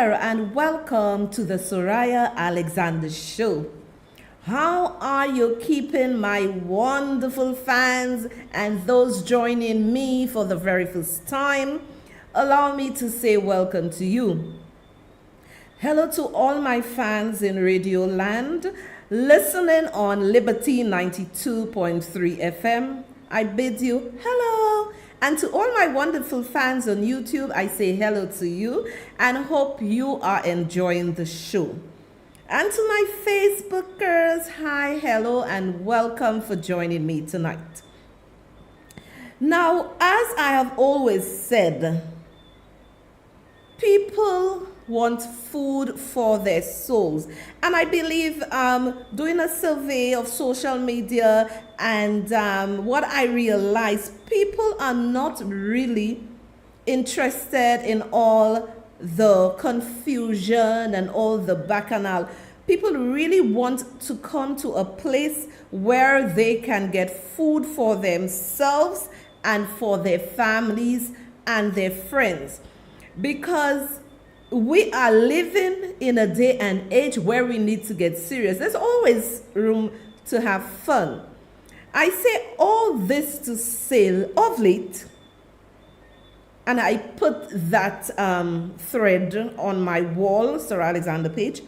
there, and welcome to the Sohria Alexander Show. How are you keeping, my wonderful fans and those joining me for the very first time? Allow me to say welcome to you. Hello to all my fans in Radio Land, listening on Liberty 92.3 FM. I bid you hello. And to all my wonderful fans on YouTube, I say hello to you and hope you are enjoying the show. And to my Facebookers, hi, hello, and welcome for joining me tonight. Now, as I have always said, people want food for their souls. And I believe doing a survey of social media and what I realized, people are not really interested in all the confusion and all the bacchanal. People really want to come to a place where they can get food for themselves and for their families and their friends. Because we are living in a day and age where we need to get serious. There's always room to have fun. I say all this to say of late, and I put that thread on my wall, Sohria Alexander page.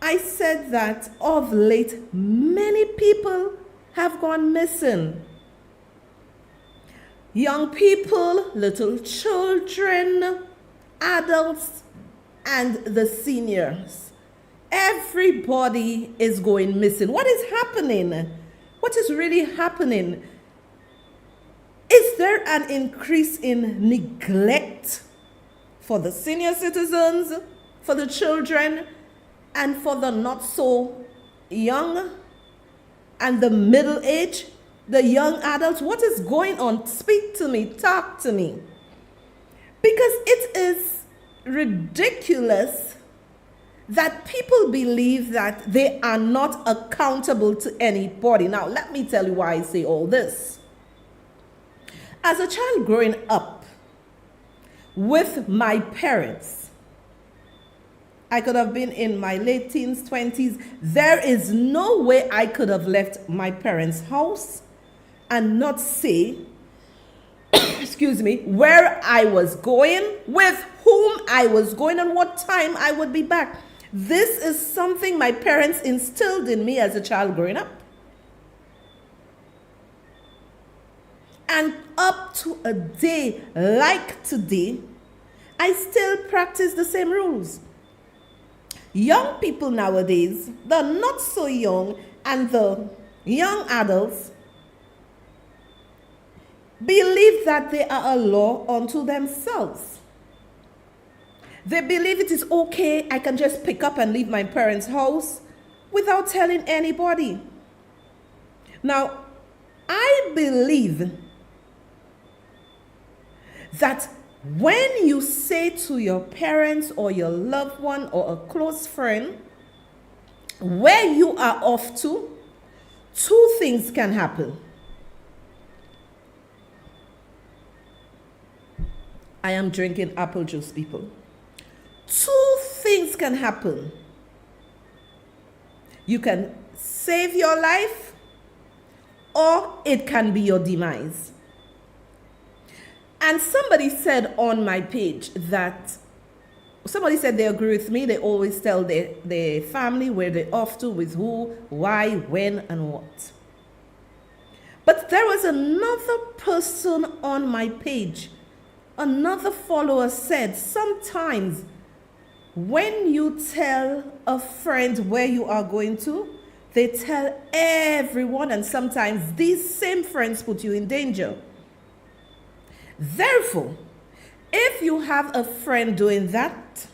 I said that of late, many people have gone missing. Young people, little children, adults, and the seniors. Everybody is going missing. What is happening? What is really happening? Is there an increase in neglect for the senior citizens, for the children, and for the not so young and the middle age, the young adults? What is going on? Speak to me, talk to me. Because it is ridiculous that people believe that they are not accountable to anybody. Now, let me tell you why I say all this. As a child growing up with my parents, I could have been in my late teens, 20s. There is no way I could have left my parents' house and not say, excuse me, where I was going, with whom I was going, and what time I would be back. This is something my parents instilled in me as a child growing up. And up to a day like today, I still practice the same rules. Young people nowadays, the not so young and the young adults, believe that they are a law unto themselves. They believe it is okay, I can just pick up and leave my parents' house without telling anybody. Now, I believe that when you say to your parents or your loved one or a close friend where you are off to, two things can happen. I am drinking apple juice, people. Two things can happen. You can save your life, or it can be your demise. And somebody said on my page that, somebody said they agree with me. They always tell their family where they're off to, with who, why, when, and what. But there was another person on my page. Another follower said, sometimes when you tell a friend where you are going to, they tell everyone, and sometimes these same friends put you in danger. Therefore, if you have a friend doing that,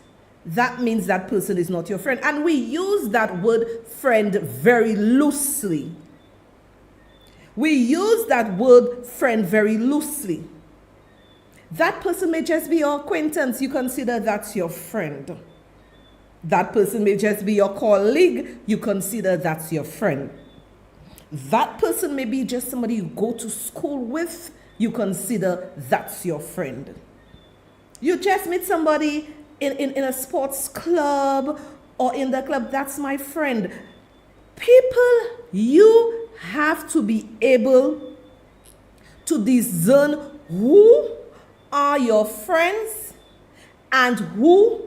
that means that person is not your friend. And we use that word friend very loosely. We use that word friend very loosely. That person may just be your acquaintance. You consider that's your friend. That person may just be your colleague. You consider that's your friend. That person may be just somebody you go to school with. You consider that's your friend. You just meet somebody in a sports club or in the club, that's my friend. People, you have to be able to discern who are your friends and who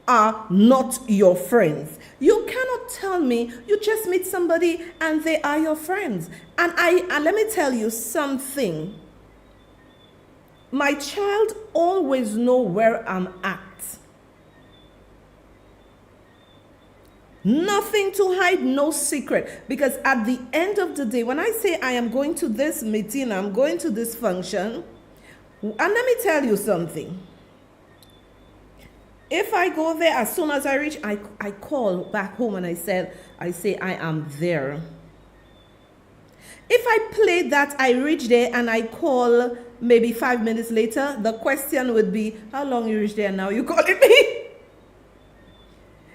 are not your friends. You cannot tell me you just meet somebody and they are your friends. And let me tell you something. My child always know where I'm at. Nothing to hide, no secret. Because at the end of the day, when I say I am going to this meeting, I'm going to this function, and let me tell you something. If I go there, as soon as I reach, I call back home and I say I am there. If I play that, I reach there and I call maybe 5 minutes later, the question would be, how long you reach there now? You calling me?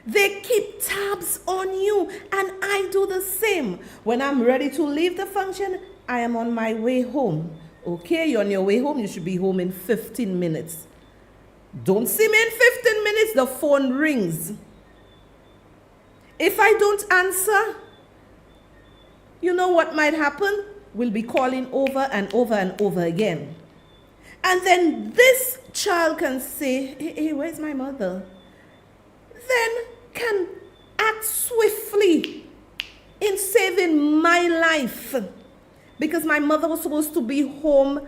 They keep tabs on you, and I do the same. When I'm ready to leave the function, I am on my way home. Okay, you're on your way home, you should be home in 15 minutes. Don't see me in 15 minutes, the phone rings. If I don't answer, you know what might happen? We'll be calling over and over and over again. And then this child can say, hey, where's my mother? Then can act swiftly in saving my life. Because my mother was supposed to be home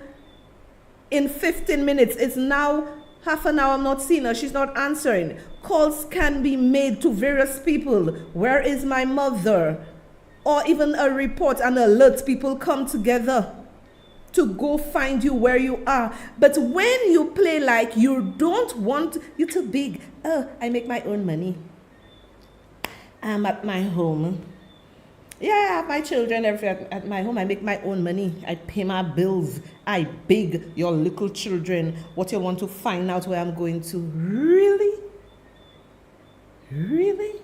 in 15 minutes. It's now half an hour I'm not seeing her. She's not answering. Calls can be made to various people. Where is my mother? Or even a report and alert. People come together to go find you where you are. But when you play like you don't want, you're too big. Oh, I make my own money. I'm at my home. Yeah, I have my children at my home. I make my own money. I pay my bills. I beg your little children what you want to find out where I'm going to. Really? Really?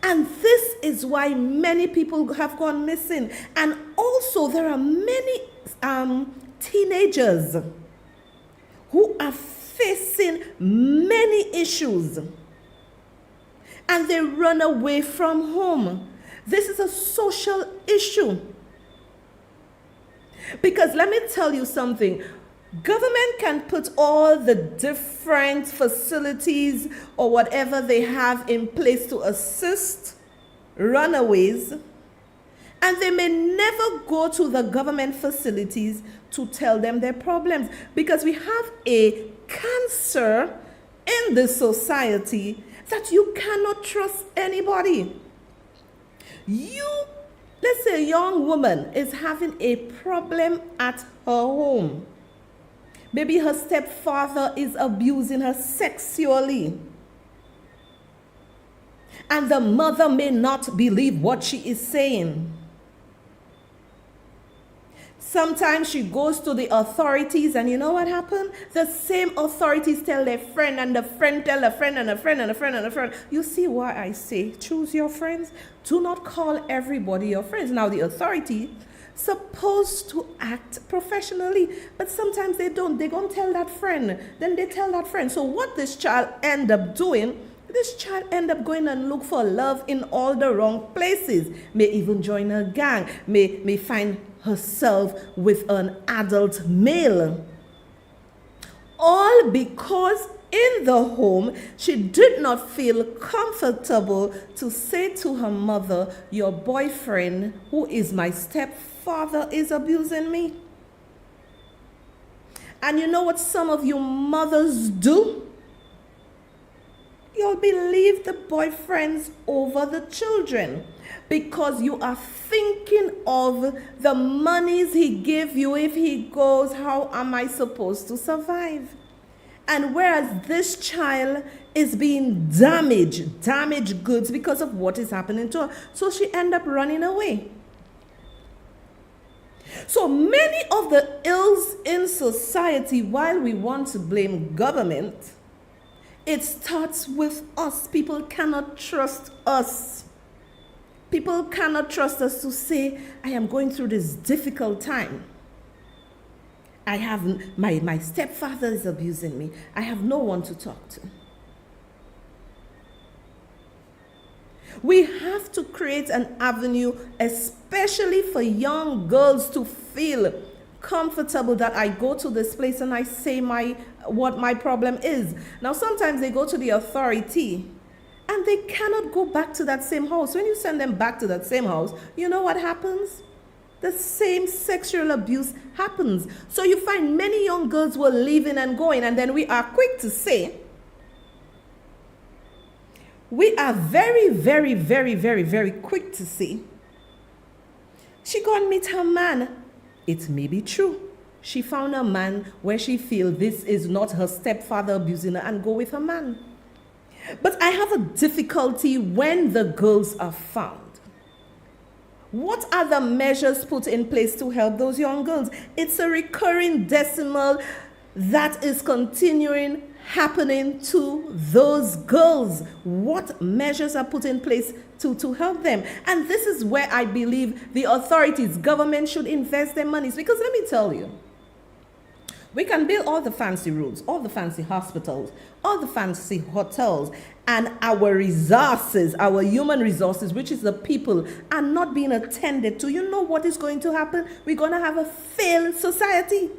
And this is why many people have gone missing. And also there are many teenagers who are facing many issues. And they run away from home. This is a social issue. Because let me tell you something. Government can put all the different facilities or whatever they have in place to assist runaways. And they may never go to the government facilities to tell them their problems. Because we have a cancer in this society that you cannot trust anybody. Let's say a young woman is having a problem at her home. Maybe her stepfather is abusing her sexually. And the mother may not believe what she is saying. Sometimes she goes to the authorities, and you know what happened? The same authorities tell their friend, and the friend tell a friend, and a friend, and a friend, and a friend. You see why I say choose your friends? Do not call everybody your friends. Now the authority supposed to act professionally, but sometimes they don't. They go and tell that friend, then they tell that friend. So what this child end up doing, this child end up going and look for love in all the wrong places. May even join a gang, may find herself with an adult male. All because in the home, she did not feel comfortable to say to her mother, your boyfriend, who is my stepfather, is abusing me. And you know what some of you mothers do? You'll believe the boyfriends over the children because you are thinking of the monies he gave you. If he goes, how am I supposed to survive? And whereas this child is being damaged goods because of what is happening to her. So she end up running away. So many of the ills in society, while we want to blame government, it starts with us. People cannot trust us. People cannot trust us to say, I am going through this difficult time. I have my stepfather is abusing me. I have no one to talk to. We have to create an avenue, especially for young girls, to feel comfortable that I go to this place and I say what my problem is. Now, sometimes they go to the authority and they cannot go back to that same house. When you send them back to that same house, you know what happens? The same sexual abuse happens. So you find many young girls were leaving and going, and then we are quick to say, we are very, very, very, very, very quick to say, she go and meet her man. It may be true. She found a man where she feels this is not her stepfather abusing her, and go with her man. But I have a difficulty when the girls are found. What are the measures put in place to help those young girls? It's a recurring decimal that is continuing happening to those girls. What measures are put in place to help them? And this is where I believe the authorities, government should invest their monies. Because let me tell you, we can build all the fancy roads, all the fancy hospitals, all the fancy hotels, and our resources, our human resources, which is the people, are not being attended to. You know what is going to happen? We're going to have a failed society.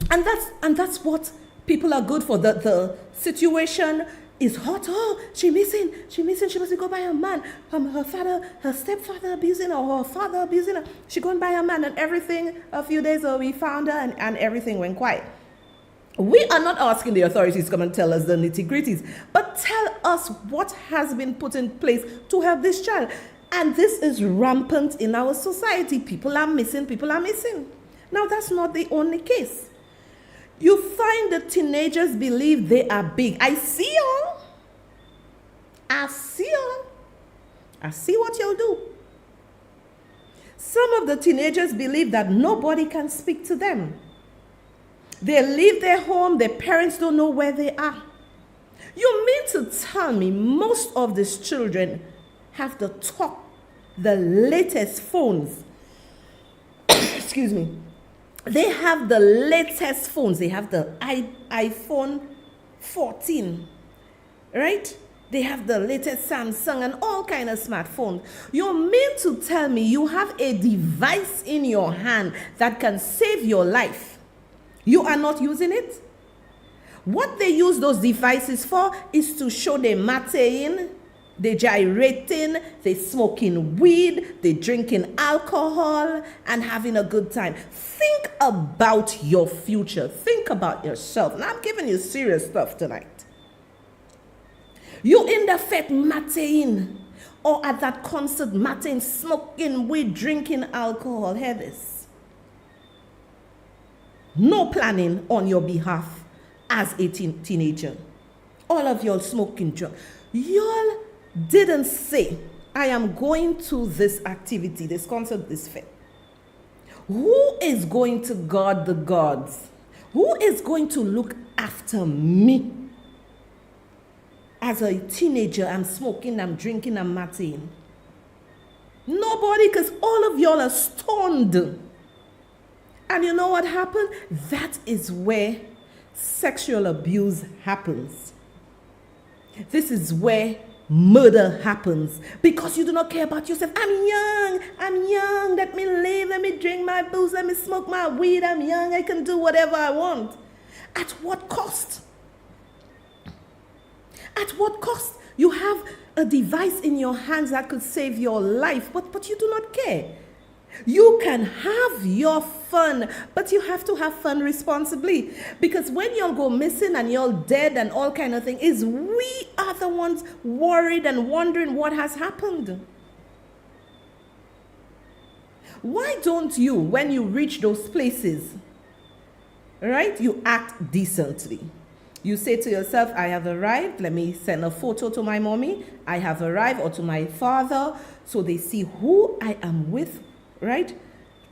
And that's what people are good for. The situation is hot. Oh, she missing. She must go by her man. Her stepfather abusing her, or her father abusing her. She going by her man, and everything. A few days ago, we found her, and everything went quiet. We are not asking the authorities to come and tell us the nitty-gritties, but tell us what has been put in place to help this child. And this is rampant in our society. People are missing. Now, that's not the only case. You find the teenagers believe they are big. I see y'all. I see what y'all do. Some of the teenagers believe that nobody can speak to them. They leave their home, their parents don't know where they are. You mean to tell me most of these children have the latest phones? Excuse me. They have the latest phones. They have the iPhone 14, right? They have the latest Samsung and all kind of smartphones. You mean to tell me you have a device in your hand that can save your life? You are not using it? What they use those devices for is to show they matting, they gyrating, they smoking weed, they drinking alcohol, and having a good time. Think about your future. Think about yourself. Now I'm giving you serious stuff tonight. You in the fete matting, or at that concert matting, smoking weed, drinking alcohol. Hear this. No planning on your behalf as a teenager. All of y'all smoking drunk. Y'all didn't say, I am going to this activity, this concert, this fair. Who is going to guard the gods? Who is going to look after me? As a teenager, I'm smoking, I'm drinking, I'm matting. Nobody, because all of y'all are stoned. And you know what happened? That is where sexual abuse happens. This is where murder happens, because you do not care about yourself. I'm young, let me live, let me drink my booze, let me smoke my weed, I'm young, I can do whatever I want. At what cost? At what cost? You have a device in your hands that could save your life, but you do not care. You can have your fun, but you have to have fun responsibly. Because when y'all go missing and y'all dead and all kind of thing, is we are the ones worried and wondering what has happened. Why don't you, when you reach those places, right, you act decently? You say to yourself, I have arrived. Let me send a photo to my mommy. I have arrived, or to my father, so they see who I am with. Right?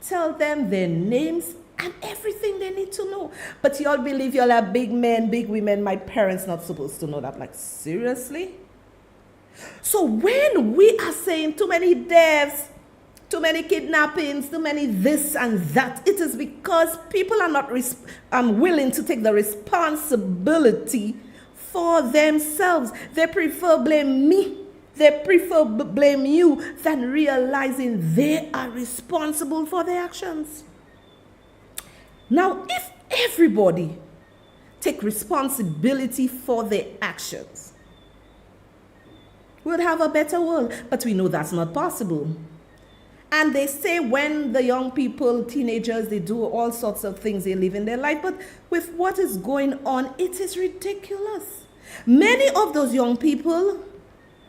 Tell them their names and everything they need to know. But y'all believe y'all are big men, big women. My parents not supposed to know that. Like, seriously? So when we are saying too many deaths, too many kidnappings, too many this and that, it is because people are not willing to take the responsibility for themselves. They prefer blame me. They prefer blame you than realizing they are responsible for their actions. Now, if everybody take responsibility for their actions, we'll have a better world. But we know that's not possible. And they say when the young people, teenagers, they do all sorts of things, they live in their life. But with what is going on, it is ridiculous. Many of those young people,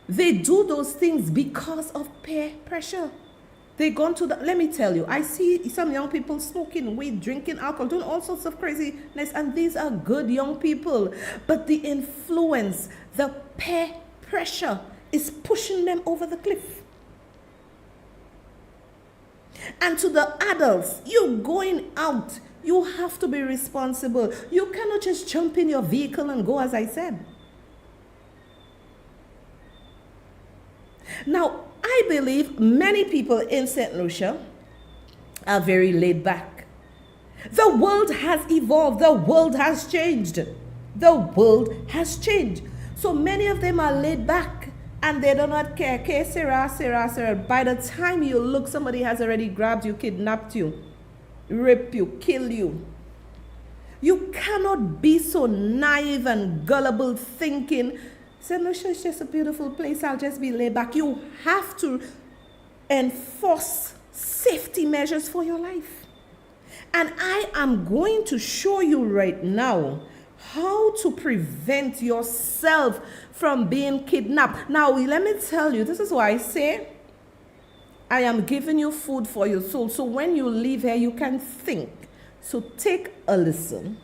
they do those things because of peer pressure. They gone to the, let me tell you, I see some young people smoking weed, drinking alcohol, doing all sorts of craziness, and these are good young people. But the influence, the peer pressure is pushing them over the cliff. And to the adults, you're going out, you have to be responsible. You cannot just jump in your vehicle and go, as I said. Now, I believe many people in St. Lucia are very laid back. The world has evolved. The world has changed. The world has changed. So many of them are laid back and they do not care. By the time you look, somebody has already grabbed you, kidnapped you, raped you, killed you. You cannot be so naive and gullible thinking, St. Lucia is just a beautiful place, I'll just be laid back. You have to enforce safety measures for your life. And I am going to show you right now how to prevent yourself from being kidnapped. Now, let me tell you, this is why I say I am giving you food for your soul. So when you leave here, you can think. So take a listen.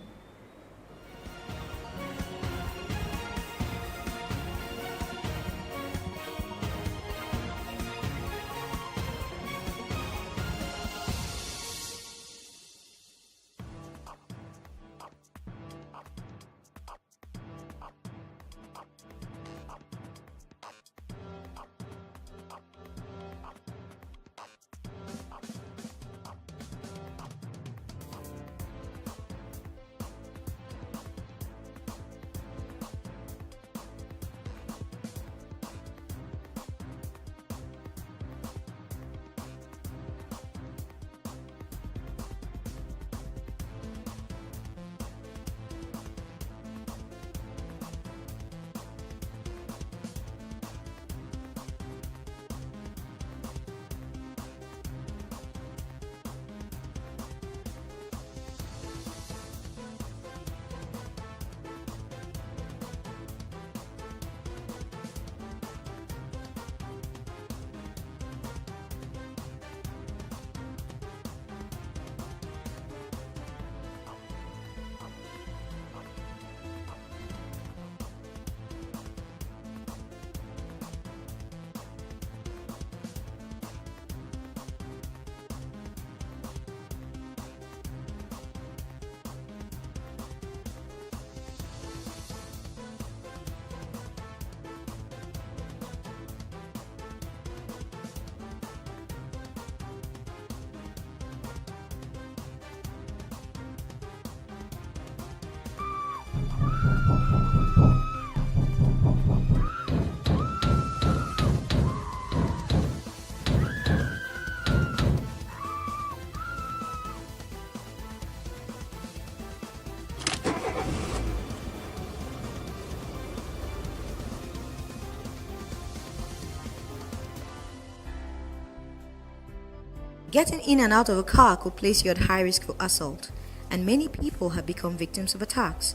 Getting in and out of a car could place you at high risk for assault, and many people have become victims of attacks.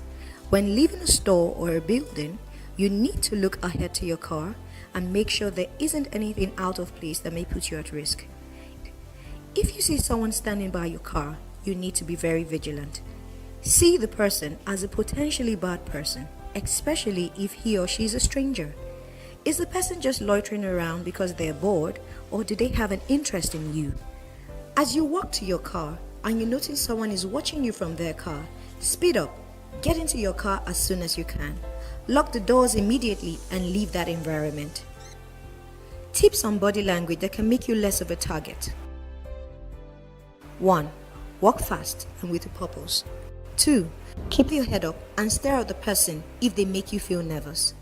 When leaving a store or a building, you need to look ahead to your car and make sure there isn't anything out of place that may put you at risk. If you see someone standing by your car, you need to be very vigilant. See the person as a potentially bad person, especially if he or she is a stranger. Is the person just loitering around because they're bored, or do they have an interest in you? As you walk to your car and you notice someone is watching you from their car, speed up, get into your car as soon as you can. Lock the doors immediately and leave that environment. Tips on body language that can make you less of a target. 1. Walk fast and with a purpose. 2. Keep your head up and stare at the person if they make you feel nervous.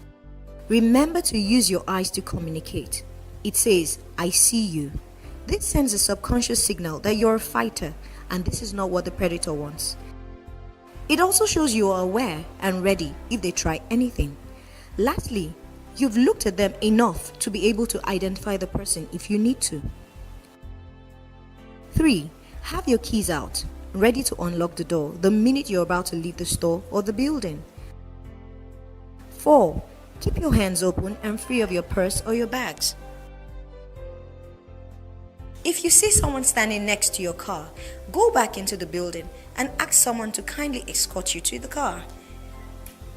Remember to use your eyes to communicate. It says, "I see you." This sends a subconscious signal that you're a fighter, and this is not what the predator wants. It also shows you are aware and ready if they try anything. Lastly, you've looked at them enough to be able to identify the person if you need to. 3. Have your keys out, ready to unlock the door the minute you're about to leave the store or the building. 4. Keep your hands open and free of your purse or your bags. If you see someone standing next to your car, go back into the building and ask someone to kindly escort you to the car.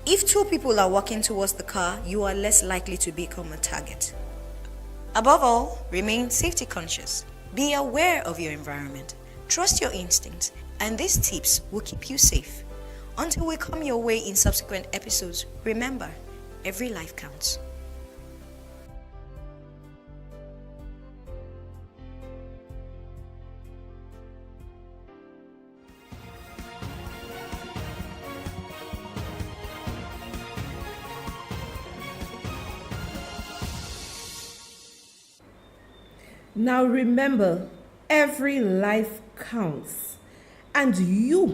If 2 people are walking towards the car, you are less likely to become a target. Above all, remain safety conscious. Be aware of your environment. Trust your instincts, and these tips will keep you safe. Until we come your way in subsequent episodes, remember, every life counts. Now remember, every life counts. And your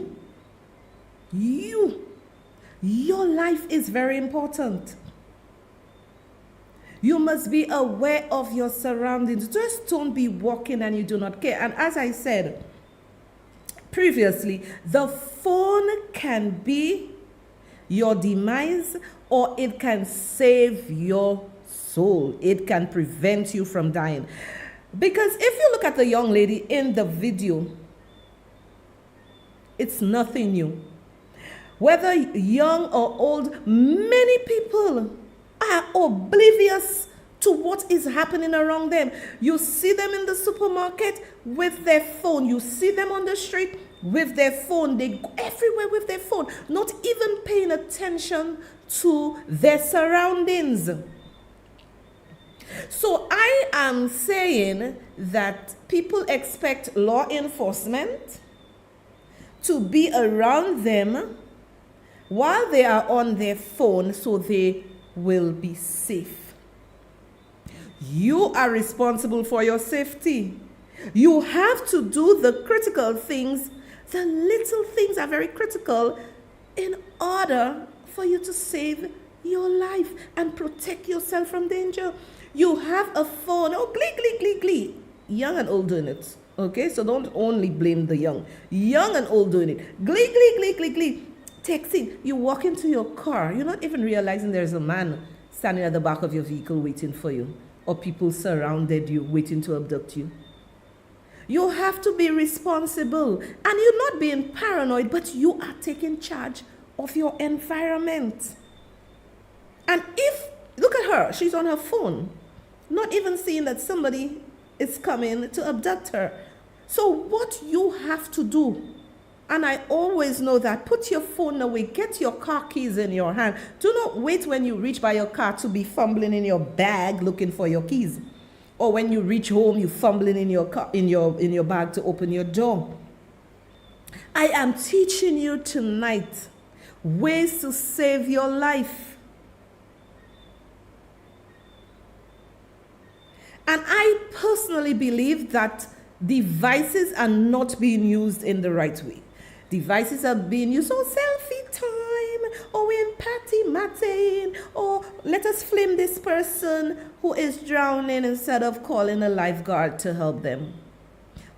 life is very important. You must be aware of your surroundings. Just don't be walking and you do not care. And as I said previously, the phone can be your demise or it can save your soul. It can prevent you from dying. Because if you look at the young lady in the video, it's nothing new. Whether young or old, many people are oblivious to what is happening around them. You see them in the supermarket with their phone. You see them on the street with their phone. They go everywhere with their phone, not even paying attention to their surroundings. So I am saying that people expect law enforcement to be around them while they are on their phone so they will be safe. You are responsible for your safety. You have to do the critical things. The little things are very critical in order for you to save your life and protect yourself from danger. You have a phone. Oh, glee. Young and old doing it. Okay, so don't only blame the young. Young and old doing it. Glee. Texting. You walk into your car. You're not even realizing there's a man standing at the back of your vehicle waiting for you. Or people surrounded you waiting to abduct you. You have to be responsible. And you're not being paranoid, but you are taking charge of your environment. And look at her, she's on her phone, not even seeing that somebody is coming to abduct her. So what you have to do, and I always know that, put your phone away, get your car keys in your hand. Do not wait when you reach by your car to be fumbling in your bag looking for your keys. Or when you reach home, you fumbling in your car, in your bag to open your door. I am teaching you tonight ways to save your life. And I personally believe that devices are not being used in the right way. Devices are being used, selfie time, or we're in party matting, or let us film this person who is drowning instead of calling a lifeguard to help them.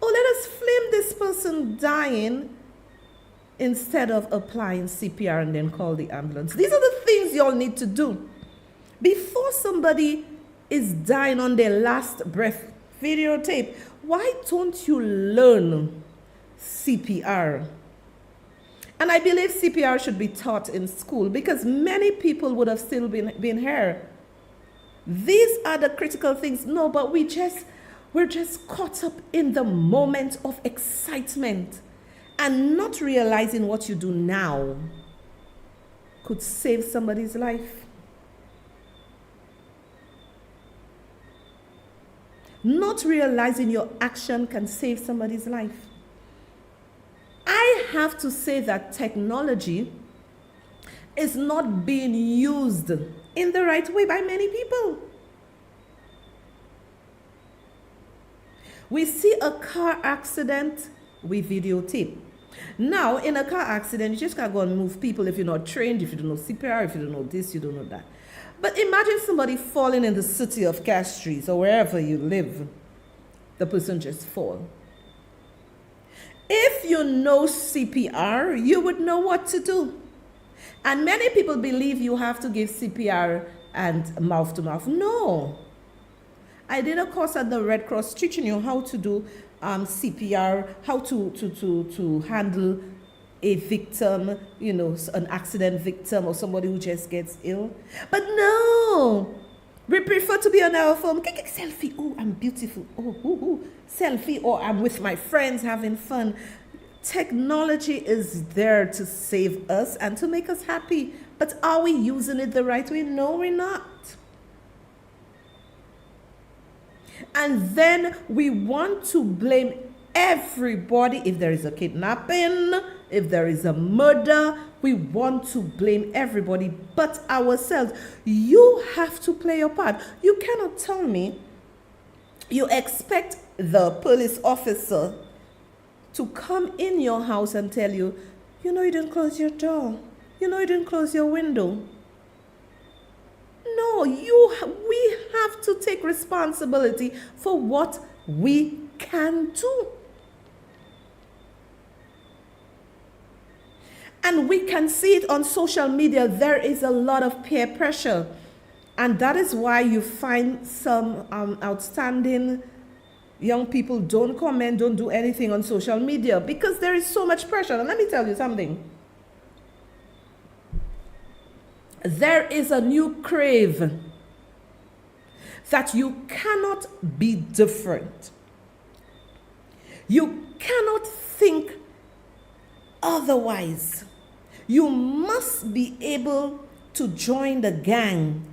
Or let us film this person dying instead of applying CPR and then call the ambulance. These are the things y'all need to do. Before somebody is dying on their last breath, videotape. Why don't you learn CPR? And I believe CPR should be taught in school because many people would have still been here. These are the critical things. No, but we're just caught up in the moment of excitement and not realizing what you do now could save somebody's life. Not realizing your action can save somebody's life. I have to say that technology is not being used in the right way by many people. We see a car accident, we videotape. Now, in a car accident, you just can't go and move people if you're not trained, if you don't know CPR, if you don't know this, you don't know that. But imagine somebody falling in the city of Castries or wherever you live. The person just fall. If you know CPR, you would know what to do. And many people believe you have to give CPR and mouth to mouth. No. I did a course at the Red Cross teaching you how to do CPR, how to handle a victim, an accident victim or somebody who just gets ill. But no, we prefer to be on our phone. Selfie, oh, I'm beautiful. Oh, selfie, or I'm with my friends having fun. Technology is there to save us and to make us happy. But are we using it the right way? No, we're not. And then we want to blame everybody. If there is a kidnapping, if there is a murder, we want to blame everybody but ourselves. You have to play your part. You cannot tell me you expect the police officer to come in your house and tell you, you didn't close your door. You didn't close your window. No, we have to take responsibility for what we can do. And we can see it on social media. There is a lot of peer pressure. And that is why you find some outstanding young people don't comment, don't do anything on social media, because there is so much pressure. And let me tell you something. There is a new crave that you cannot be different. You cannot think otherwise. You must be able to join the gang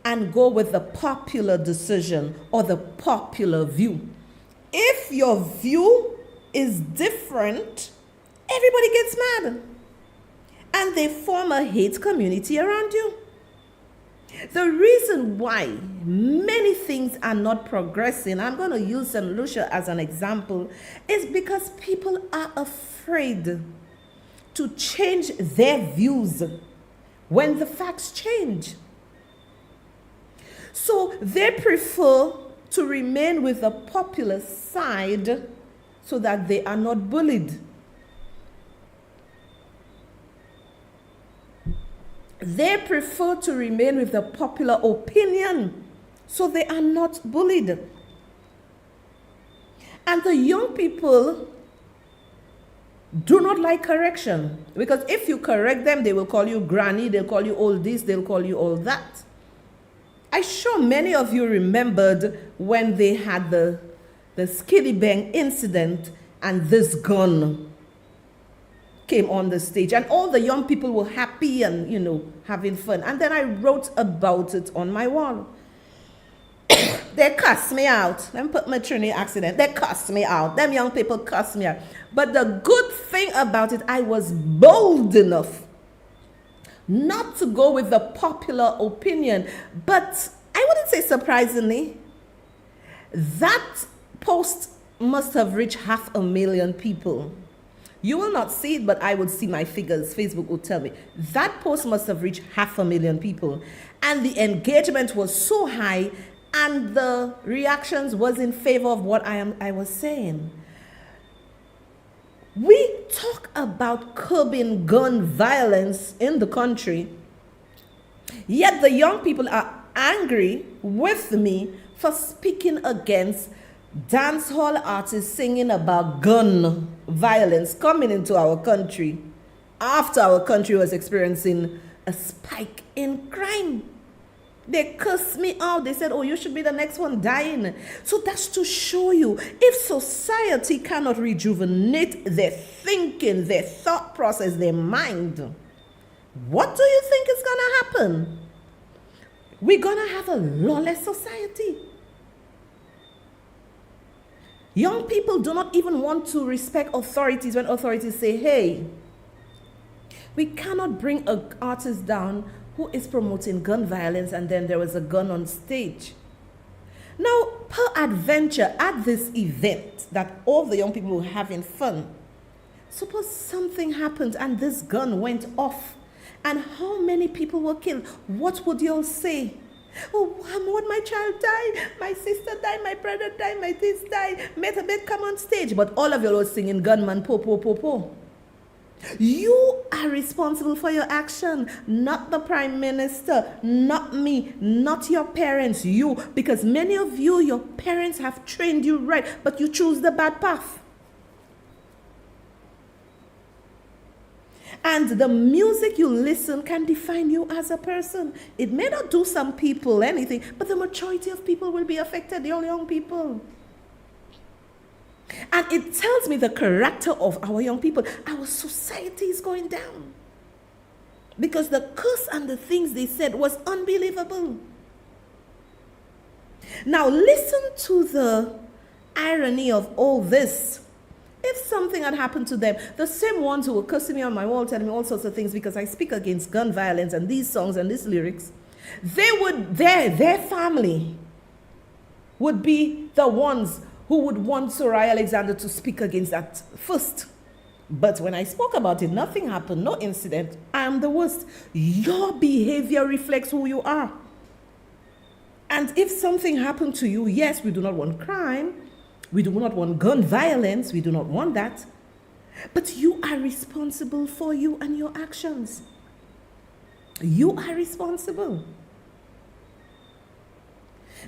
and go with the popular decision or the popular view. If your view is different, everybody gets mad. And they form a hate community around you. The reason why many things are not progressing, I'm going to use St. Lucia as an example, is because people are afraid to change their views when the facts change. So they prefer to remain with the popular side so that they are not bullied. They prefer to remain with the popular opinion so they are not bullied. And the young people do not like correction, because if you correct them, they will call you granny, they'll call you all this, they'll call you all that. I'm sure many of you remembered when they had the Skiddy Bang incident and this gun came on the stage, and all the young people were happy and having fun. And then I wrote about it on my wall. They cussed me out. Them put my Trinity accident. They cussed me out. Them young people cussed me out. But the good thing about it, I was bold enough not to go with the popular opinion. But I wouldn't say surprisingly, that post must have reached 500,000 people. You will not see it, but I would see my figures. Facebook will tell me. That post must have reached 500,000 people. And the engagement was so high, and the reactions was in favor of what I was saying. We talk about curbing gun violence in the country, yet the young people are angry with me for speaking against dancehall artists singing about gun violence coming into our country after our country was experiencing a spike in crime. They cursed me out. They said, oh, you should be the next one dying. So that's to show you, if society cannot rejuvenate their thinking, their thought process, their mind, what do you think is going to happen? We're going to have a lawless society. Young people do not even want to respect authorities when authorities say, hey, we cannot bring an artist down who is promoting gun violence and then there was a gun on stage. Now, peradventure, at this event that all the young people were having fun, suppose something happened and this gun went off and how many people were killed? What would you all say? Oh, what, my child died, my sister died, my brother died, my this died, Metabed come on stage. But all of you are singing gunman, po, po, po, po. You are responsible for your action, not the prime minister, not me, not your parents, you. Because many of you, your parents have trained you right, but you choose the bad path. And the music you listen can define you as a person. It may not do some people anything, but the majority of people will be affected, the young people. And it tells me the character of our young people. Our society is going down. Because the curse and the things they said was unbelievable. Now listen to the irony of all this. If something had happened to them, the same ones who were cursing me on my wall, telling me all sorts of things because I speak against gun violence and these songs and these lyrics, their family would be the ones who would want Sohria Alexander to speak against that first. But when I spoke about it, nothing happened, no incident. I am the worst. Your behavior reflects who you are. And if something happened to you, yes, we do not want crime. We do not want gun violence. We do not want that. But you are responsible for you and your actions. You are responsible.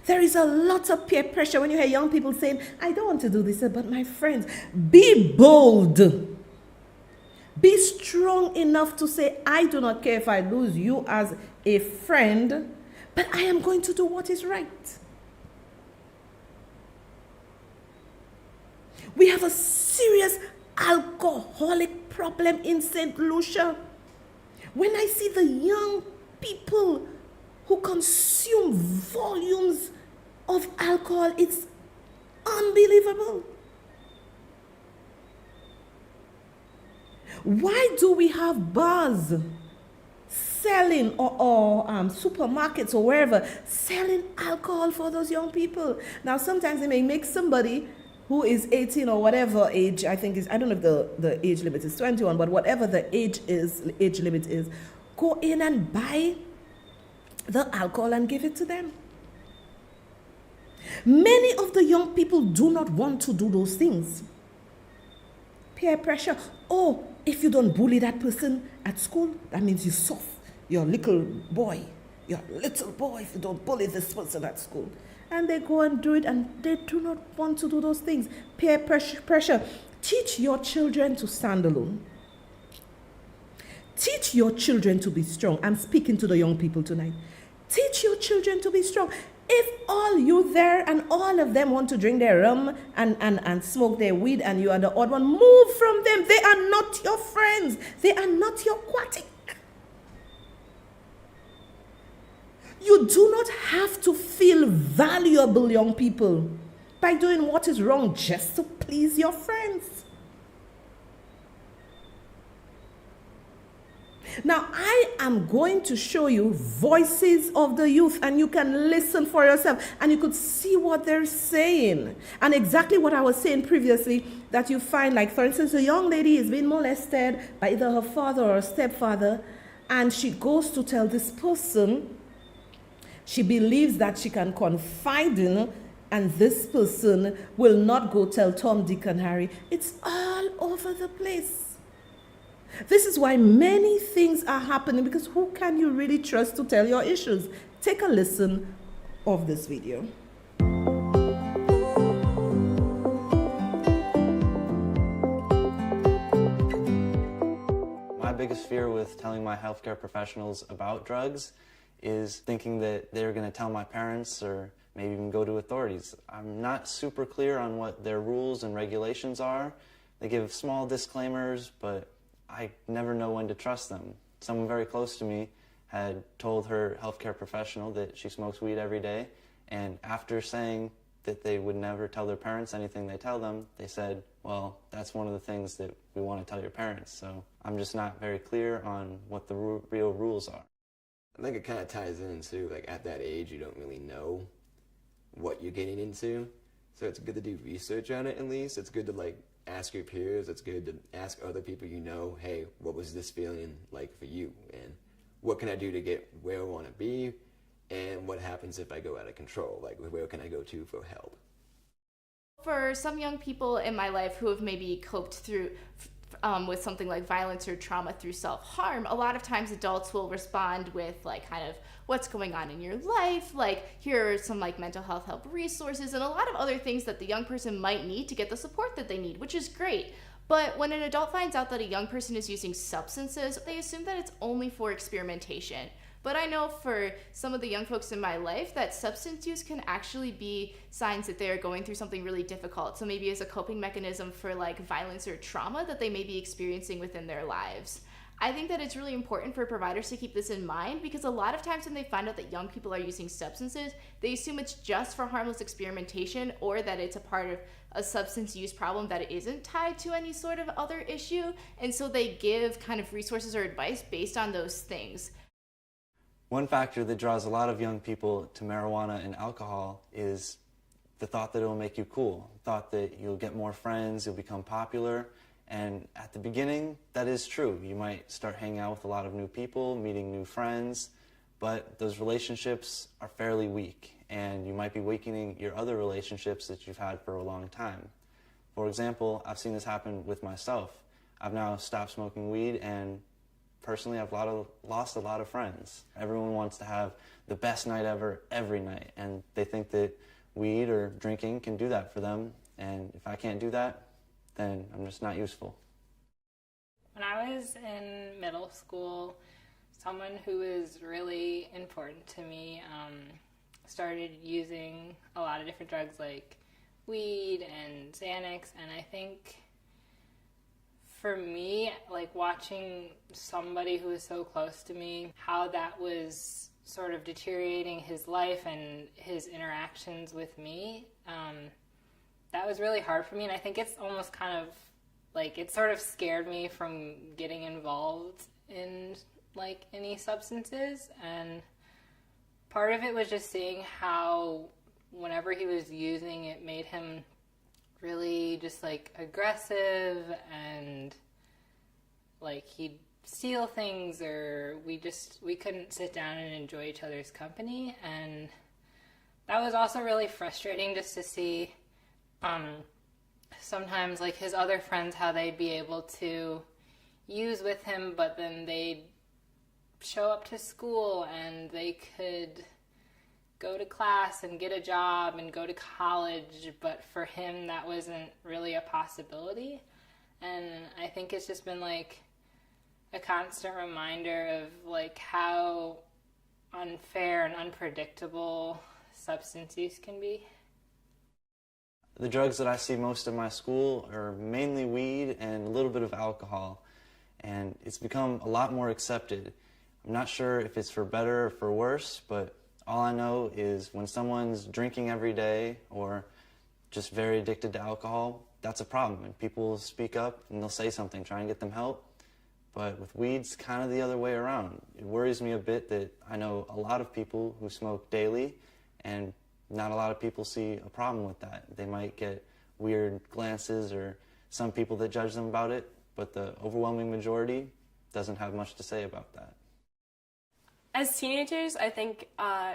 There is a lot of peer pressure when you hear young people saying, I don't want to do this, but my friends, be bold. Be strong enough to say, I do not care if I lose you as a friend, but I am going to do what is right. We have a serious alcoholic problem in St. Lucia. When I see the young people who consume volumes of alcohol, it's unbelievable. Why do we have bars selling or supermarkets or wherever selling alcohol for those young people? Now, sometimes they may make somebody who is 18 or whatever age, I think is, I don't know if the age limit is 21, but whatever the age limit is, go in and buy the alcohol and give it to them. Many of the young people do not want to do those things. Peer pressure. Oh, if you don't bully that person at school, that means you're soft. You're a little boy. You're a little boy if you don't bully this person at school. And they go and do it, and they do not want to do those things. Peer pressure. Teach your children to stand alone. Teach your children to be strong. I'm speaking to the young people tonight. Teach your children to be strong. If all you there and all of them want to drink their rum and smoke their weed and you are the odd one, move from them. They are not your friends. They are not your quatic. You do not have to feel valuable, young people, by doing what is wrong just to please your friends. Now, I am going to show you voices of the youth, and you can listen for yourself, and you could see what they're saying. And exactly what I was saying previously, that you find, like, for instance, a young lady is being molested by either her father or her stepfather, and she goes to tell this person. She believes that she can confide in, and this person will not go tell Tom, Dick, and Harry. It's all over the place. This is why many things are happening, because who can you really trust to tell your issues? Take a listen of this video. My biggest fear with telling my healthcare professionals about drugs is thinking that they're going to tell my parents or maybe even go to authorities. I'm not super clear on what their rules and regulations are. They give small disclaimers, but I never know when to trust them. Someone very close to me had told her healthcare professional that she smokes weed every day, and after saying that they would never tell their parents anything they tell them, they said, well, that's one of the things that we want to tell your parents. So I'm just not very clear on what the real rules are. I think it kind of ties into, like, at that age, you don't really know what you're getting into. So it's good to do research on it, at least. It's good to, like, ask your peers. It's good to ask other people you know, hey, what was this feeling like for you? And what can I do to get where I want to be? And what happens if I go out of control? Like, where can I go to for help? For some young people in my life who have maybe coped through with something like violence or trauma through self-harm, a lot of times adults will respond with like kind of what's going on in your life, like here are some like mental health help resources and a lot of other things that the young person might need to get the support that they need, which is great. But when an adult finds out that a young person is using substances, they assume that it's only for experimentation. But I know for some of the young folks in my life that substance use can actually be signs that they're going through something really difficult. So maybe as a coping mechanism for like violence or trauma that they may be experiencing within their lives. I think that it's really important for providers to keep this in mind because a lot of times when they find out that young people are using substances, they assume it's just for harmless experimentation or that it's a part of a substance use problem that isn't tied to any sort of other issue. And so they give kind of resources or advice based on those things. One factor that draws a lot of young people to marijuana and alcohol is the thought that it will make you cool, the thought that you'll get more friends, you'll become popular. And at the beginning, that is true. You might start hanging out with a lot of new people, meeting new friends, but those relationships are fairly weak, and you might be weakening your other relationships that you've had for a long time. For example, I've seen this happen with myself. I've now stopped smoking weed, and personally, I've lost a lot of friends. Everyone wants to have the best night ever every night, and they think that weed or drinking can do that for them, and if I can't do that, then I'm just not useful. When I was in middle school, someone who was really important to me started using a lot of different drugs like weed and Xanax, and I think for me, like watching somebody who was so close to me, how that was sort of deteriorating his life and his interactions with me, that was really hard for me. And I think it's almost kind of like, it sort of scared me from getting involved in like any substances. And part of it was just seeing how whenever he was using, it made him really just like aggressive, and like he'd steal things, or we couldn't sit down and enjoy each other's company. And that was also really frustrating just to see sometimes like his other friends, how they'd be able to use with him, but then they'd show up to school and they could go to class and get a job and go to college, but for him that wasn't really a possibility. And I think it's just been like a constant reminder of like how unfair and unpredictable substance use can be. The drugs that I see most in my school are mainly weed and a little bit of alcohol, and it's become a lot more accepted. I'm not sure if it's for better or for worse, but all I know is when someone's drinking every day or just very addicted to alcohol, that's a problem, and people speak up and they'll say something, try and get them help. But with weeds, kind of the other way around. It worries me a bit that I know a lot of people who smoke daily, and not a lot of people see a problem with that. They might get weird glances or some people that judge them about it, but the overwhelming majority doesn't have much to say about that. As teenagers, I think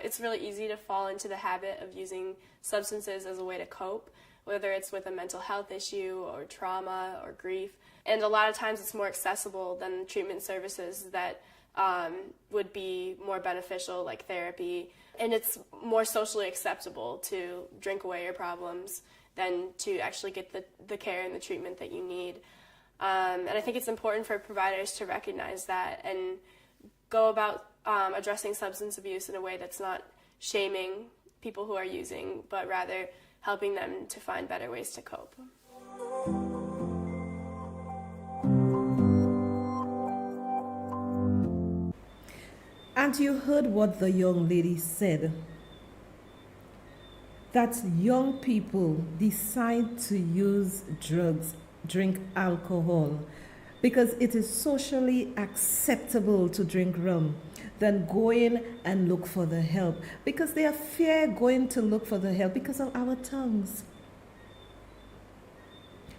it's really easy to fall into the habit of using substances as a way to cope, whether it's with a mental health issue or trauma or grief. And a lot of times it's more accessible than treatment services that would be more beneficial, like therapy. And it's more socially acceptable to drink away your problems than to actually get the care and the treatment that you need. And I think it's important for providers to recognize that and go about addressing substance abuse in a way that's not shaming people who are using, but rather helping them to find better ways to cope. And you heard what the young lady said. that young people decide to use drugs, drink alcohol, because it is socially acceptable to drink rum than going and look for the help, because they fear going to look for the help because of our tongues.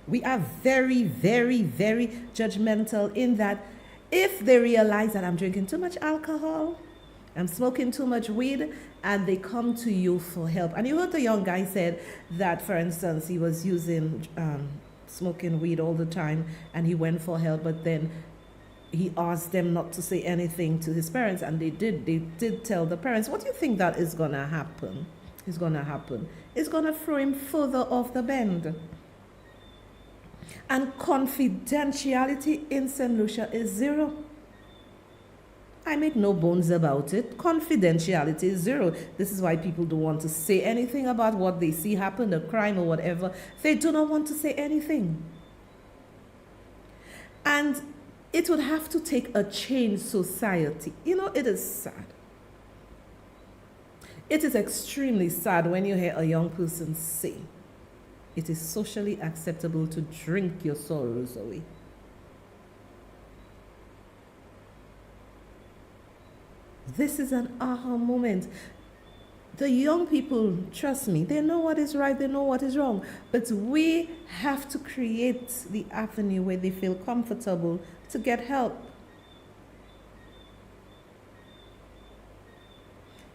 We are very, very, very judgmental in that if they realize that I'm drinking too much alcohol, I'm smoking too much weed, and they come to you for help. And you heard the young guy said that, for instance, he was using smoking weed all the time, and he went for help, but then he asked them not to say anything to his parents, and they did tell the parents. What do you think that is going to happen? It's going to throw him further off the bend. And confidentiality in St. Lucia is zero. I make no bones about it. Confidentiality is zero. This is why people don't want to say anything about what they see happen, a crime or whatever. They do not want to say anything. And it would have to take a changed society. You know, it is sad. It is extremely sad when you hear a young person say, it is socially acceptable to drink your sorrows away. This is an aha moment. The young people, trust me, they know what is right, they know what is wrong. But we have to create the avenue where they feel comfortable to get help.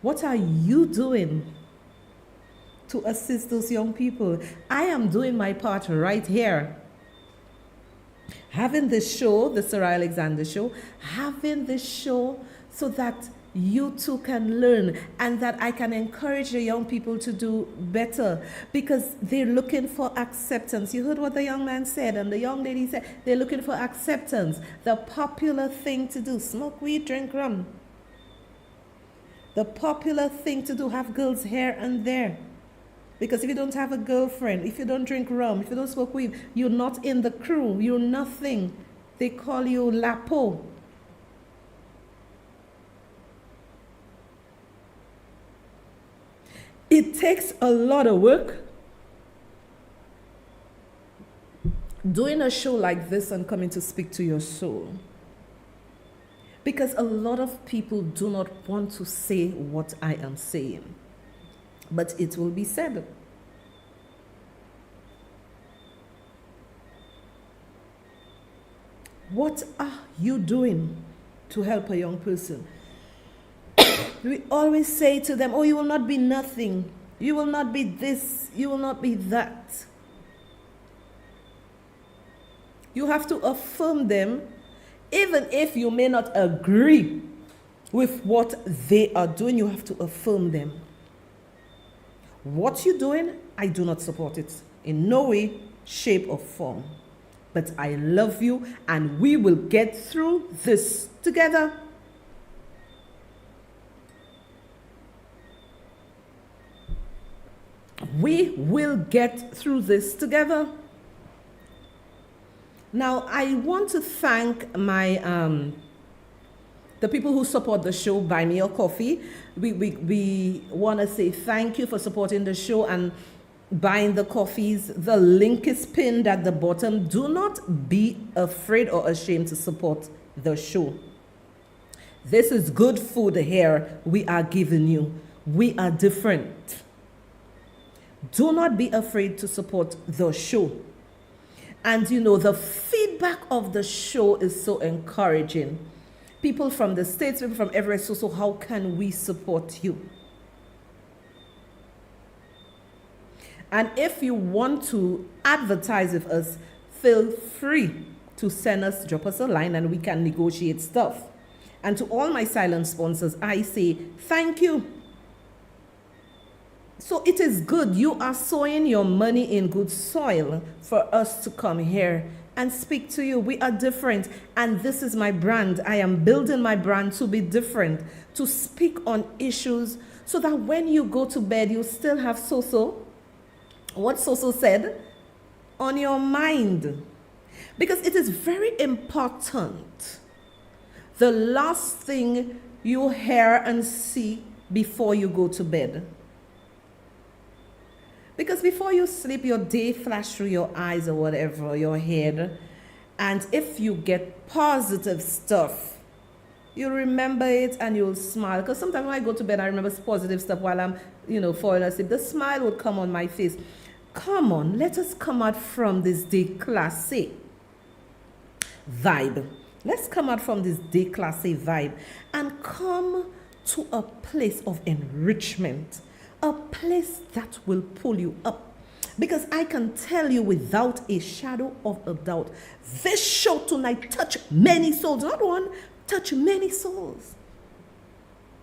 What are you doing to assist those young people? I am doing my part right here. Having this show, the Sohria Alexander Show, having this show so that you too can learn and that I can encourage the young people to do better because they're looking for acceptance. You heard what the young man said and the young lady said. They're looking for acceptance. The popular thing to do, smoke weed, drink rum. The popular thing to do, have girls here and there. Because if you don't have a girlfriend, if you don't drink rum, if you don't smoke weed, you're not in the crew. You're nothing. They call you Lapo. It takes a lot of work doing a show like this and coming to speak to your soul. Because a lot of people do not want to say what I am saying. But it will be said. What are you doing to help a young person? We always say to them, oh, you will not be nothing. You will not be this. You will not be that. You have to affirm them, even if you may not agree with what they are doing, you have to affirm them. What you're doing, I do not support it in no way, shape, or form. But I love you, and we will get through this together. We will get through this together. Now, I want to thank my the people who support the show, Buy Me a Coffee. We want to say thank you for supporting the show and buying the coffees. The link is pinned at the bottom. Do not be afraid or ashamed to support the show. This is good food here we are giving you. We are different. Do not be afraid to support the show. And you know, the feedback of the show is so encouraging. People from the States, people from everywhere, so how can we support you? And if you want to advertise with us, feel free to drop us a line and we can negotiate stuff. And to all my silent sponsors, I say thank you. So it is good. You are sowing your money in good soil for us to come here and speak to you. We are different. And this is my brand. I am building my brand to be different, to speak on issues so that when you go to bed, you still have what Soso said, on your mind. Because it is very important. The last thing you hear and see before you go to bed. Because before you sleep, your day flash through your eyes or whatever, your head. And if you get positive stuff, you'll remember it and you'll smile. Because sometimes when I go to bed, I remember positive stuff while I'm, falling asleep. The smile would come on my face. Come on, let us come out from this déclassé vibe. Let's come out from this déclassé vibe and come to a place of enrichment, a place that will pull you up. Because I can tell you without a shadow of a doubt, this show tonight touched many souls. Not one, touch many souls.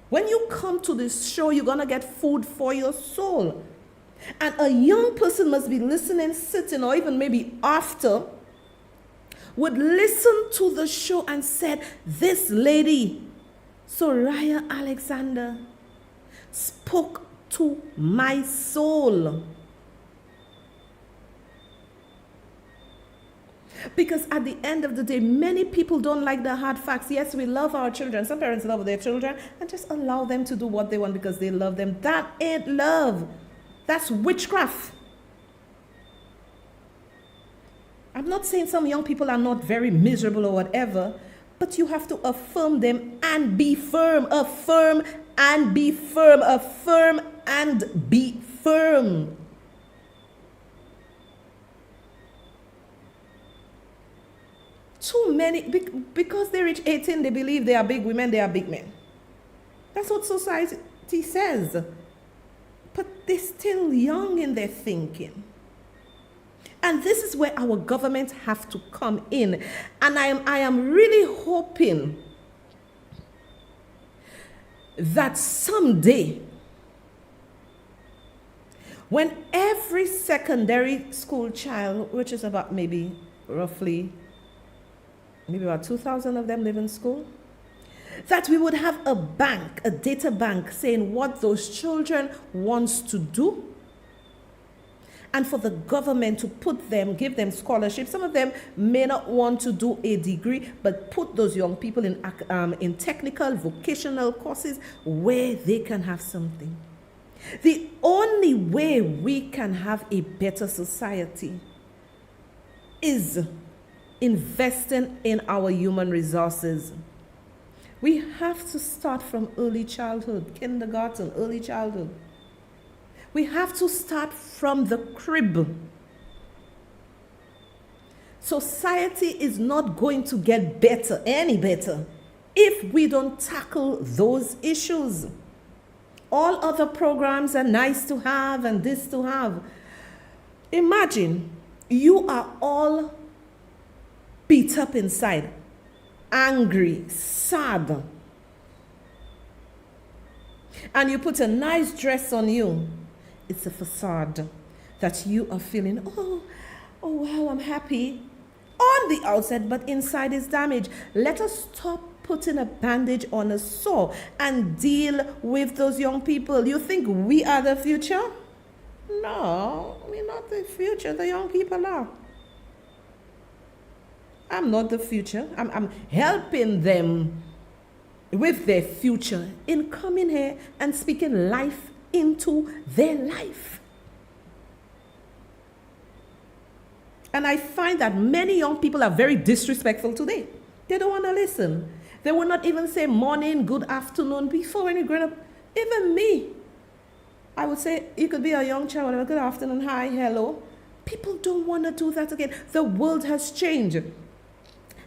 When you come to this show, you're going to get food for your soul. And a young person must be listening, sitting, or even maybe after, would listen to the show and said, this lady, Sohria Alexander, spoke to my soul. Because at the end of the day, many people don't like the hard facts. Yes, we love our children. Some parents love their children and just allow them to do what they want because they love them. That ain't love. That's witchcraft. I'm not saying some young people are not very miserable or whatever, but you have to affirm them and be firm. Affirm and be firm. Affirm and be firm. Too many, because they reach 18, they believe they are big women, they are big men. That's what society says. But they're still young in their thinking. And this is where our government have to come in. And I am really hoping that someday, when every secondary school child, which is about maybe about 2,000 of them live in school, that we would have a bank, a data bank, saying what those children wants to do, and for the government to give them scholarships. Some of them may not want to do a degree, but put those young people in technical, vocational courses where they can have something. The only way we can have a better society is investing in our human resources. We have to start from early childhood, kindergarten, early childhood. We have to start from the crib. Society is not going to get better, any better, if we don't tackle those issues. All other programs are nice to have and this to have. Imagine you are all beat up inside, angry, sad, and you put a nice dress on you. It's a facade that you are feeling, oh wow, I'm happy on the outside, but inside is damaged. Let us stop putting a bandage on a sore and deal with those young people. You think we are the future? No, we're not the future. The young people are. I'm not the future. I'm helping them with their future in coming here and speaking life into their life. And I find that many young people are very disrespectful today. They don't want to listen. They will not even say morning, good afternoon. Before, when you're growing up, even me, I would say, you could be a young child, good afternoon, hi, hello. People don't want to do that again. The world has changed.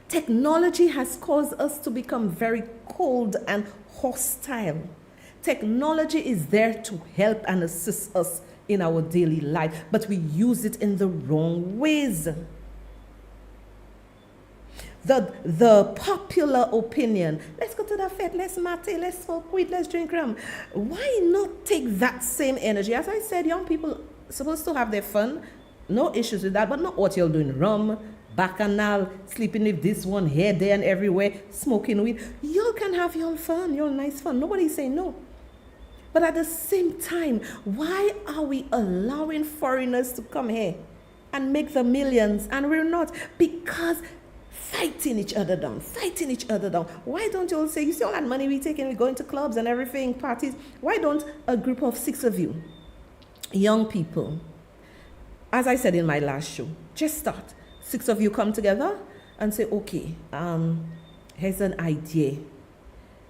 Technology has caused us to become very cold and hostile. Technology is there to help and assist us in our daily life, but we use it in the wrong ways. The popular opinion, let's go to the fete, let's mate, let's smoke weed, let's drink rum. Why not take that same energy? As I said, young people are supposed to have their fun, no issues with that, but not what you're doing, rum, bacchanal, sleeping with this one here, there, and everywhere, smoking weed. You can have your fun, your nice fun. Nobody's saying no. But at the same time, why are we allowing foreigners to come here and make the millions and we're not? Because fighting each other down. Why don't you all say, you see all that money we taking, we going to clubs and everything, parties. Why don't a group of 6 of you, young people, as I said in my last show, just start. 6 of you come together and say, okay, here's an idea.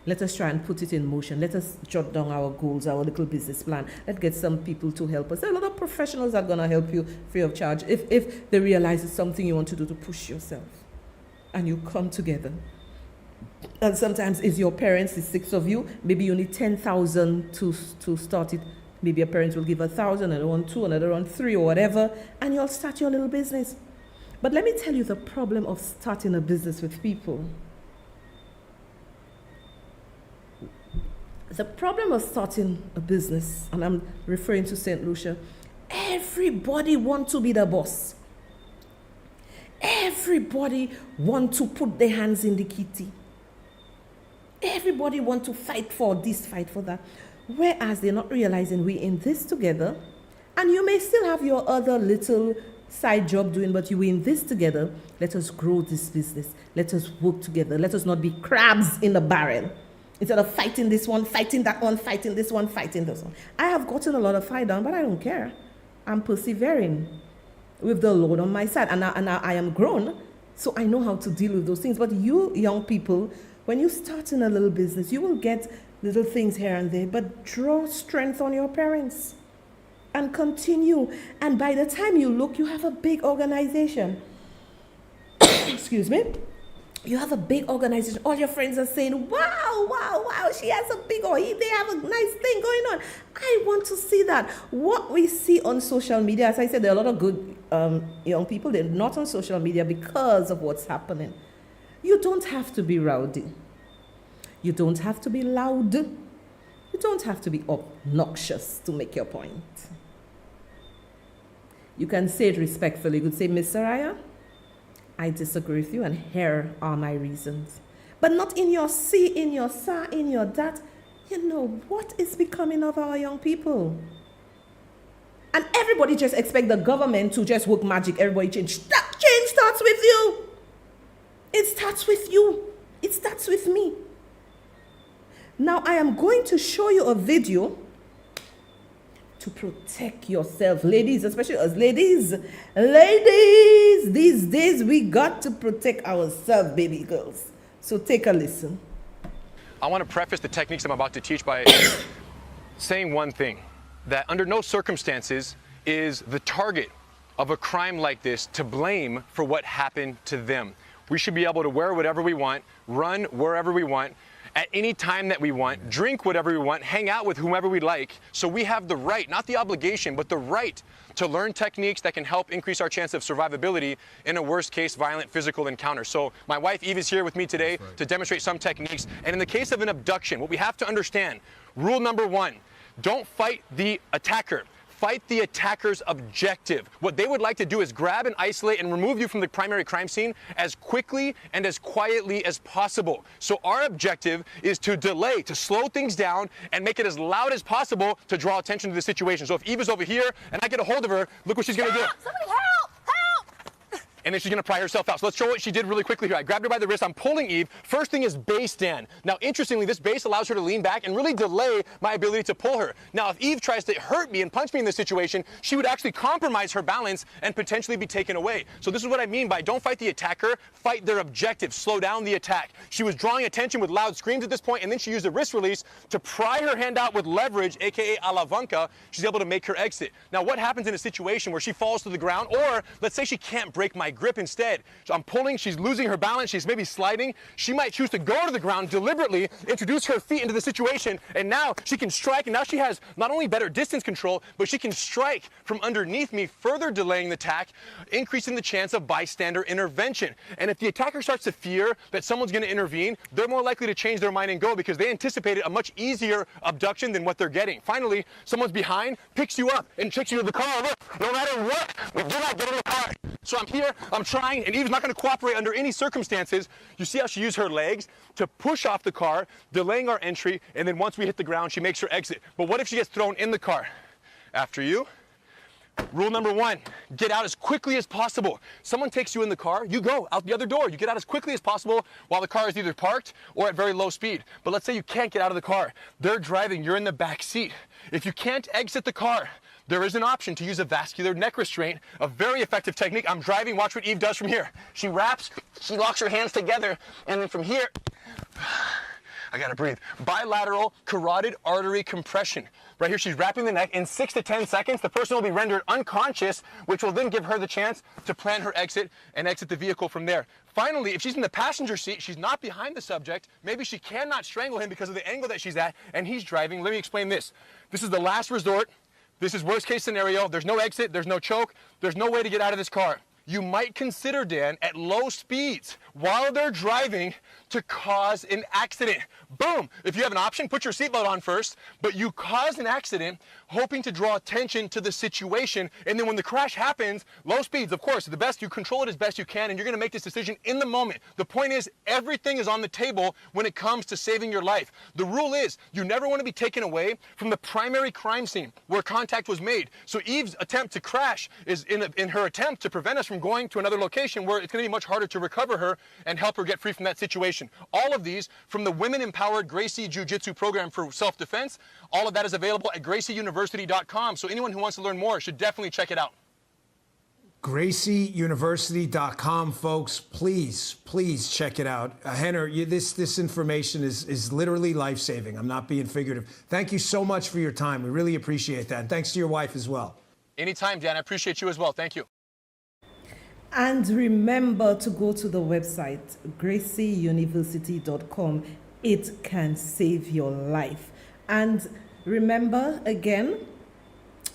Let us try and put it in motion. Let us jot down our goals, our little business plan. Let's get some people to help us. There are a lot of professionals that are going to help you free of charge if they realize it's something you want to do to push yourself. And you come together. And sometimes it's your parents, it's 6 of you. Maybe you need 10,000 to start it. Maybe your parents will give 1,000, another one 2, another one 3 or whatever. And you'll start your little business. But let me tell you the problem of starting a business with people. The problem of starting a business, and I'm referring to St. Lucia, everybody wants to be the boss. Everybody wants to put their hands in the kitty. Everybody wants to fight for this, fight for that. Whereas they're not realizing we're in this together, and you may still have your other little side job doing, but you're in this together. Let us grow this business. Let us work together. Let us not be crabs in the barrel. Instead of fighting this one, fighting that one, fighting this one, fighting this one. I have gotten a lot of fight down, but I don't care. I'm persevering with the Lord on my side. And now I am grown, so I know how to deal with those things. But you young people, when you start in a little business, you will get little things here and there, but draw strength on your parents and continue. And by the time you look, you have a big organization. Excuse me. You have a big organization. All your friends are saying, wow, wow, wow, she has a big, or they have a nice thing going on. I want to see that. What we see on social media, as I said, there are a lot of good young people. They're not on social media because of what's happening. You don't have to be rowdy. You don't have to be loud. You don't have to be obnoxious to make your point. You can say it respectfully. You could say, Miss Sohria, I disagree with you, and here are my reasons. But not in your see, in your sa, in your that. You know, what is becoming of our young people? And everybody just expect the government to just work magic. Everybody change. That change starts with you. It starts with you. It starts with me. Now, I am going to show you a video to protect yourself, ladies, especially us ladies. Ladies, these days we got to protect ourselves, baby girls. So take a listen. I want to preface the techniques I'm about to teach by saying one thing, that under no circumstances is the target of a crime like this to blame for what happened to them. We should be able to wear whatever we want, run wherever we want, at any time that we want, drink whatever we want, hang out with whomever we like. So we have the right, not the obligation, but the right to learn techniques that can help increase our chance of survivability in a worst case violent physical encounter. So my wife Eve is here with me today to demonstrate some techniques. And in the case of an abduction, what we have to understand, rule number 1, don't fight the attacker. Fight the attacker's objective. What they would like to do is grab and isolate and remove you from the primary crime scene as quickly and as quietly as possible. So our objective is to delay, to slow things down and make it as loud as possible to draw attention to the situation. So if Eve is over here and I get a hold of her, look what she's gonna do. Somebody help! Help! And then she's gonna pry herself out. So let's show what she did really quickly here. I grabbed her by the wrist, I'm pulling Eve. First thing is base stand. Now, interestingly, this base allows her to lean back and really delay my ability to pull her. Now, if Eve tries to hurt me and punch me in this situation, she would actually compromise her balance and potentially be taken away. So this is what I mean by don't fight the attacker, fight their objective, slow down the attack. She was drawing attention with loud screams at this point, and then she used a wrist release to pry her hand out with leverage, aka alavanca. She's able to make her exit. Now, what happens in a situation where she falls to the ground, or let's say she can't break my grip instead? So I'm pulling, she's losing her balance, she's maybe sliding. She might choose to go to the ground deliberately, introduce her feet into the situation, and now she can strike, and now she has not only better distance control, but she can strike from underneath me, further delaying the attack, increasing the chance of bystander intervention. And if the attacker starts to fear that someone's going to intervene, they're more likely to change their mind and go because they anticipated a much easier abduction than what they're getting. Finally, someone's behind, picks you up, and takes you to the car. Look, no matter what, we do not get in the car. So I'm here, I'm trying, and Eve's not going to cooperate under any circumstances. You see how she used her legs to push off the car, delaying our entry, and then once we hit the ground, she makes her exit. But what if she gets thrown in the car? After you. Rule number 1, get out as quickly as possible. Someone takes you in the car, you go out the other door. You get out as quickly as possible while the car is either parked or at very low speed. But let's say you can't get out of the car. They're driving, you're in the back seat. If you can't exit the car, there is an option to use a vascular neck restraint, a very effective technique. I'm driving, watch what Eve does from here. She wraps, she locks her hands together, and then from here, I gotta breathe. Bilateral carotid artery compression. Right here, she's wrapping the neck. In 6 to 10 seconds, the person will be rendered unconscious, which will then give her the chance to plan her exit and exit the vehicle from there. Finally, if she's in the passenger seat, she's not behind the subject, maybe she cannot strangle him because of the angle that she's at, and he's driving. Let me explain this. This is the last resort. This is worst case scenario. There's no exit, there's no choke, there's no way to get out of this car. You might consider, Dan, at low speeds while they're driving to cause an accident. Boom! If you have an option, put your seatbelt on first, but you cause an accident hoping to draw attention to the situation, and then when the crash happens, low speeds, of course, the best, you control it as best you can, and you're gonna make this decision in the moment. The point is, everything is on the table when it comes to saving your life. The rule is, you never wanna be taken away from the primary crime scene where contact was made. So Eve's attempt to crash is in her attempt to prevent us from going to another location where it's gonna be much harder to recover her and help her get free from that situation. All of these from the Women Empowered Gracie Jiu-Jitsu program for self-defense, all of that is available at gracieuniversity.com. So anyone who wants to learn more should definitely check it out. gracieuniversity.com, folks. Please check it out. Henner, this information is literally life-saving. I'm not being figurative. Thank you so much for your time. We really appreciate that. And thanks to your wife as well. Anytime, Dan. I appreciate you as well. Thank you. And remember to go to the website, gracieuniversity.com. It can save your life. And remember, again,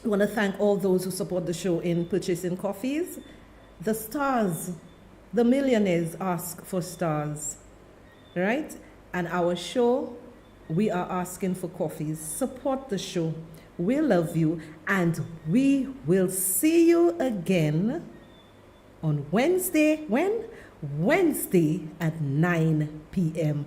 I want to thank all those who support the show in purchasing coffees. The stars, the millionaires ask for stars, right? And our show, we are asking for coffees. Support the show. We love you, and we will see you again on Wednesday. When? Wednesday at 9 p.m.